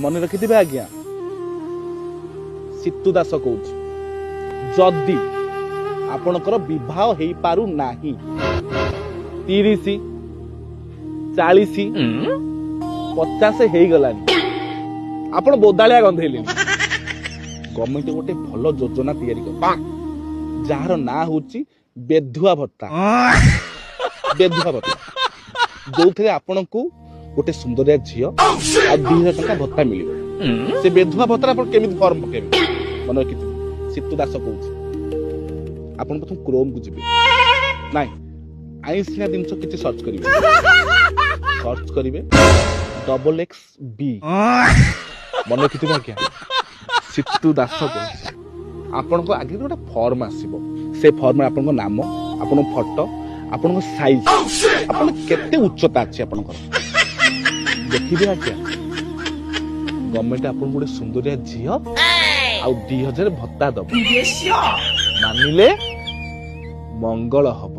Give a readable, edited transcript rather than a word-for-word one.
मन रखिथिबे आज्ञा सितु दास कहूच जदि आपणकर विवाह हेई पारु नाही 30 40 50 हेई गलानी आपण बोदालिया गंधेले गवर्नमेंट गोटे भल योजना तैयारी कर जार ना होची बेधुआ भत्ता बेधुआ भत्ता जो थे आपण को गोटे सुंदरिया झील आ 2000 टका भत्ता मिल से बेधुआ भत्ता आप केमी फॉर्म पकेबे मन रखि सितु दास कहूँ आपण प्रथम क्रोम को जीवे नाइ आइसिया जिनस किछि सर्च करिवे XXB मन रखि क्या सितु दास कहूँ आपण को आगे गोटे फॉर्म आसीबो से फॉर्म में आपण नाम आपण फोटो आपण साइज आपण केते उच्चता अछि आपण देखिबे आज्ञा गवर्नमेंट आपण गोटे सुंदरिया झील आ 2000 भत्ता दब मानिले मंगल हब।